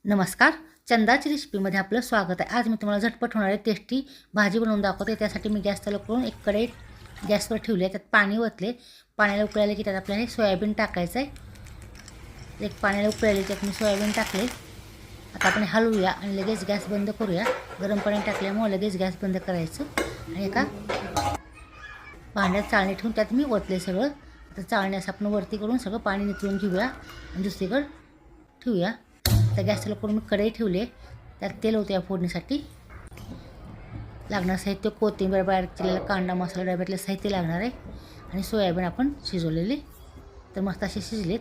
नमस्कार, चंदाची रेसिपीमध्ये आपलं स्वागत आहे। आज मी तुम्हाला झटपट होणारी टेस्टी भाजी बनवून दाखवते। त्यासाठी मी गॅस चालू करून एक कढई गॅसवर ठेवली आहे। त्यात पाणी ओतले। पाण्याला उकळायला की त्यात आपल्याला सोयाबीन टाकायचं आहे। एक पाण्याला उकळायला त्यात मी सोयाबीन टाकले। आता आपण हलवूया आणि लगेच गॅस बंद करूया। गरम पाणी टाकल्यामुळे लगेच गॅस बंद करायचं आणि एका भांड्यात चाळणी ठेवून त्यात मी ओतले सगळं। आता चाळण्यास आपण वरती करून सगळं पाणी निथळून घेऊया आणि दुसरीकडे ठेवूया। तर गॅस चालू करून मी कढई ठेवली आहे। त्यात तेल होते या फोडणीसाठी। लागणार साहित्य कोथिंबीर, बारीक चिरलेला कांदा, मसाला, डब्यातले साहित्य लागणार आहे आणि सोयाबीन आपण शिजवलेले। तर मस्त असे शिजलेत।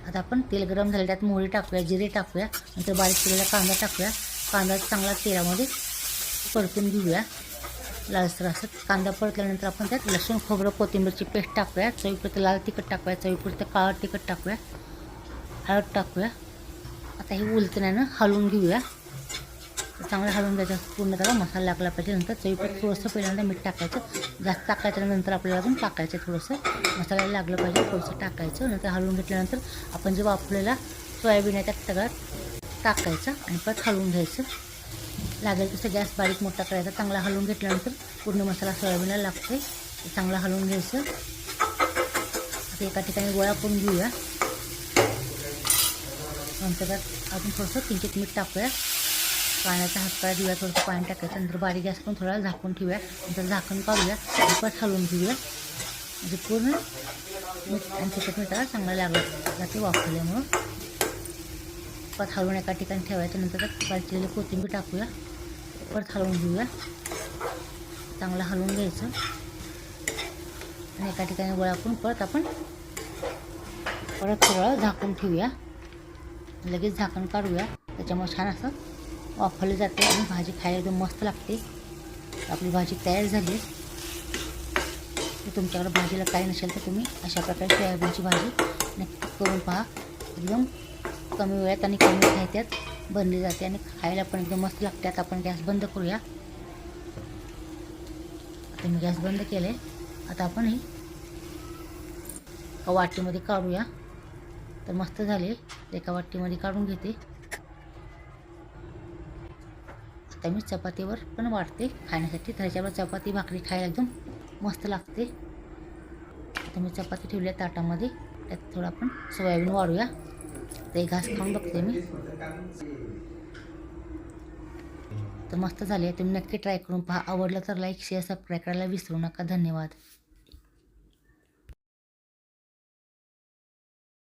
आता आपण तेल गरम झाले त्यात मोहरी टाकूया, जिरे टाकूया, नंतर बारीक चिरलेला कांदा टाकूया। कांदा चांगला तेलामध्ये परतून घेऊया लालसर असं। कांदा परतल्यानंतर आपण त्यात लसूण, खोबरं, कोथिंबीरची पेस्ट टाकूया। चवीपुरतं लाल तिखट टाकूया, चवीपुरतं काळं तिखट टाकूया, हळद टाकूया। आता हे उलटण्यानं हलवून घेऊया। चांगलं हलवून द्यायचं पूर्ण त्याला मसाला लागला पाहिजे। नंतर चवीपुरतं थोडंसं पहिल्यांदा मीठ टाकायचं, जास्त टाकायचं नंतर आपल्याला अजून टाकायचं थोडंसं मसाल्याला लागलं पाहिजे थोडंसं टाकायचं। नंतर हलवून घेतल्यानंतर आपण जे वापरलेला सोयाबीन आहे त्यात सगळ्यात टाकायचं आणि परत हलवून घ्यायचं। लागेल तसं गॅस बारीक मोठा करायचा। चांगला हलवून घेतल्यानंतर पूर्ण मसाला सोयाबीनला लागते, चांगला हलवून घ्यायचं। आता एका ठिकाणी गोळा करून घेऊया। नंतर त्यात अजून थोडंसं किंचित मीठ टाकूया, पाण्याचा हातकळा देऊया, थोडंसं पाणी टाकायचं। नंतर बारीक गॅस करून थोडा झाकून ठेवूया। नंतर झाकण काढूया आणि परत हलवून घेऊया। म्हणजे पूर्ण मीठ आणि तिखट मिठाला चांगलं लागलं जाते वाफरल्यामुळं। परत हलवून एका ठिकाणी ठेवायचं। नंतर त्यात बारीक चिरलेली कोथिंबीर टाकूया, परत हलवून घेऊया, चांगलं हलवून घ्यायचं आणि एका ठिकाणी गोळा करून परत आपण परत थोडं झाकून ठेवूया। लगेच झाकण काढूया, त्याच्यामुळे छान असं वाफरले जाते आणि भाजी खायला एकदम मस्त लागते। आपली भाजी तयार झाली। तुमच्याकडे भाजीला काही नसेल तर तुम्ही अशा प्रकारे सोयाबीनची भाजी नक्की करून पहा। एकदम कमी वेळात आणि कमी साहित्यात बनली जाते आणि खायला पण एकदम मस्त लागते। आता आपण गॅस बंद करूया। आता मी गॅस बंद केले। आता आपण ही एका वाटीमध्ये काढूया। तर मस्त झाले, एका वाटीमध्ये काढून घेते। आता मी चपातीवर पण वाढते खाण्यासाठी, त्याच्यावर चपाती भाकरी खायला एकदम मस्त लागते। आता मी चपाती ठेवली आहे ताटामध्ये, त्यात थोडं आपण सोयाबीन वाढूया। तर एक घास खाऊन बघते मी, तर मस्त झाले। तुम्ही नक्की ट्राय करून पहा। आवडलं तर लाईक, शेअर, सबस्क्राईब करायला विसरू नका। धन्यवाद।